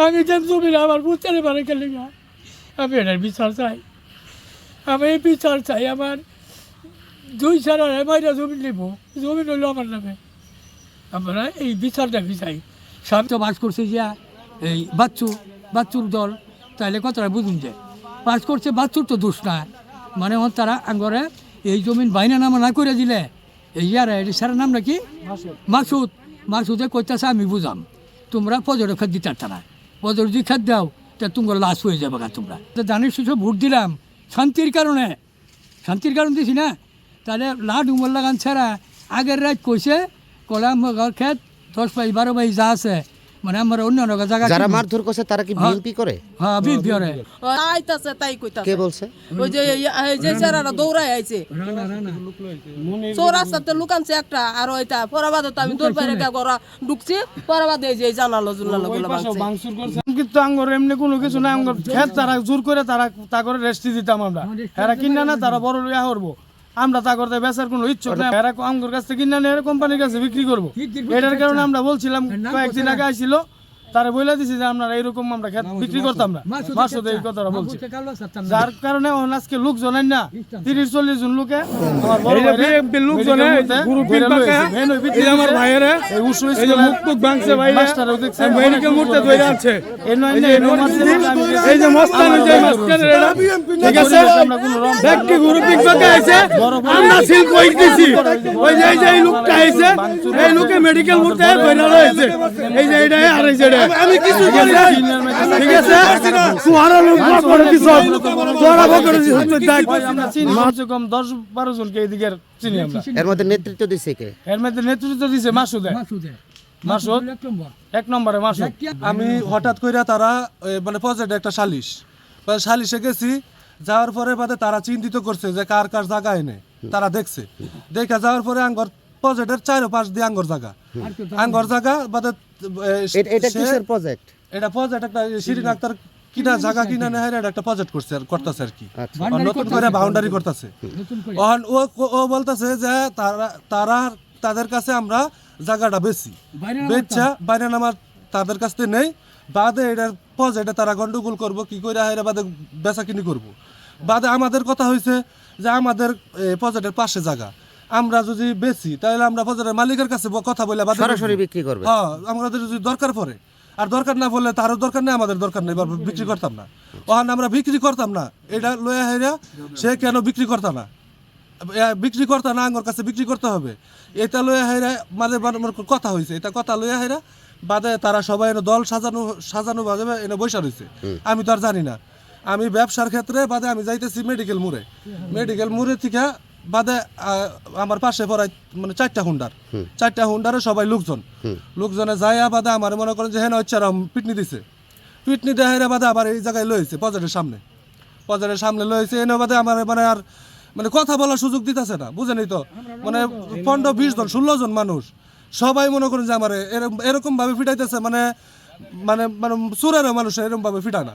আমি যেন জমি আমার বুঝতে পারে গেলে আমি এটার বিচার চাই। আমি এই বিচার চাই। আমার 2 সারা মাইরা জমি নেব, জমি নইল আমার নামে। আমরা এই বিচারটাকে চাই। সব তো বাস করছে যে এই বাচ্চুর দল, তাইলে কথাটা বুঝুন যে বাস করছে বাচ্চুর তো দোষ না। মানে তারা আঙ্গরে এই জমিন বাইনা নামা না করে দিলে এই আর সারের নাম নাকি মাসুদে কইতেছে আমি বুঝাম তোমরা পজর খাদ দিতে পারত না, পজর যদি খাদ দাও তা তোমার লাশ হয়ে যাবে গা। তোমরা তো জানিস সব ভোট দিলাম শান্তির কারণ দিছি না। তাহলে লাড উমর লাগান ছাড়া আগের রাত কইছে কলাম খেত 10 বাইশ 12 বাইশ যা আছে, মানে আমরা অন্য জায়গা যারা মারধর করছে তারা কি বিএনপি করে? হ্যাঁ বিএনপি করে। আইতাছে তাই কইতাছে। কে বলছে? ওই যে যারা দৌড়ায় আইছে চৌরাস্তাতে লুকানছে একটা, আর ওইটা পরাবাদে তো আমি তোর বাইরে গড়া ঢুকছি, পরাবাদে এই যে জানালো জুনালো গুলো ভাঙছে। কিন্তু আঙ্গর এমনি কোনো কিছু না, আঙ্গর খেত তারা জোর করে তারা তা করে রেস্টি দিতাম আমরা। এরা কিনা না তারা বড় ইয়া করবো, আমরা তা করতে বেচার কোনো ইচ্ছুক না। এরা আঙ্গুর কাছ থেকে কিনা নিয়ে কোম্পানির কাছে বিক্রি করবো। এটার কারণে আমরা বলছিলাম, কয়েকদিন আগে আইছিল তারা বলে দিছি যে আমরা এইরকম আমরা খেত বিক্রি করতাম না। মাসুদ এই কথাটা বলছি, যার কারণে আজকে লোকজন না 30-40 জন লোকে আমার বড় লোকজন আমার ভাইয়েরা মুখ ভাঙছে ভাই, মেডিকেল মুহূর্তে ধরে আছে এই যে মস্তান ঠিক আছে। ব্যক্তি গ্রুপিং থেকে আইছে, আমরা সিল কই দিছি ওই যে এই লোকটা আইছে, এই লোকে মেডিকেল মুহূর্তে ধরে রয়েছে। এই যে এটা আর এই যে আমি কিছু করি না, ঠিক আছে। তোরা লোক করে দিছ, তোরা করে দিছ, দেখ আমরা চিনি মাত্র কম 10-12 জনকে এদিকে চিনি আমরা। এর মধ্যে নেতৃত্ব দিছে কে? এর মধ্যে নেতৃত্ব দিছে মাসুদ এক নম্বরে মাসুদ। আমি হঠাৎ কইরা তারা মানে প্রজেক্ট একটা সালিশে গেছি, যাওয়ার পরে বাদে তারা চিন্তিত করছে যে কার কার জায়গা এনে তারা দেখছে, দেখা যাওয়ার পরে আঙ্গর প্রজেক্টের 4 দিয়ে আঙ্গর জায়গা বাদে এটা কিসের প্রজেক্ট? এটা প্রজেক্ট একটা শিরিন আক্তার কিনা জায়গা কিনা নেয়, এটা একটা প্রজেক্ট করতেছে আর কি, নতুন করে বাউন্ডারি করতেছে। ও বলতেছে যে তাদের কাছে আমরা জায়গাটা বেচা বাইরে নামার তাদের কাছ থেকে নেই, বাদে এটার প্রজেক্টে তারা গন্ডগোল করবো কি করে এরা বাদে বেচা কিনি করবো। বাদে আমাদের কথা হয়েছে যে আমাদের প্রজেক্টের পাশে জায়গা, আমরা যদি বেচি তাহলে আমরা প্রজেক্টের মালিকের কাছে কথা বলে সরাসরি বিক্রি করবে। হ্যাঁ, আমাদের যদি দরকার পড়ে, আর দরকার না বললে তারও দরকার নেই, আমাদের দরকার নেই, বিক্রি করতাম না। ওখানে আমরা বিক্রি করতাম না, এটা লয়া হেরা সে কেন বিক্রি করতাম না আঙ্গর কাছে বিক্রি করতে হবে, এটা লয়া হেরা মানে কথা হয়েছে, এটা কথা লয়া হেরা বাদে তারা সবাই এনে দল সাজানো বাজে এনে বৈশা রয়েছে। আমি তো আর জানি না, আমি ব্যবসার ক্ষেত্রে বাদে আমি যাইতেছি মেডিকেল মোড়ে থেকে বাদে আমার পাশে পড়ায় মানে 4টা হুন্ডারে সবাই লোকজনে যায় বাদে আমার মনে করেন যে হ্যাঁ হচ্ছে পিটনি দেয় বাদে আবার এই জায়গায় লয়েছে পজেটের সামনে লয়েছে এনে বাদে আমার মানে আর মানে কথা বলার সুযোগ দিতেছে না, বুঝেনি তো। মানে 15-20 জন 16 জন মানুষ সবাই মনে করেন যে আমার এরকম ভাবে ফিটাইতেছে, মানে মানে মানে চোরেরও মানুষ এরকম ভাবে ফিটায় না।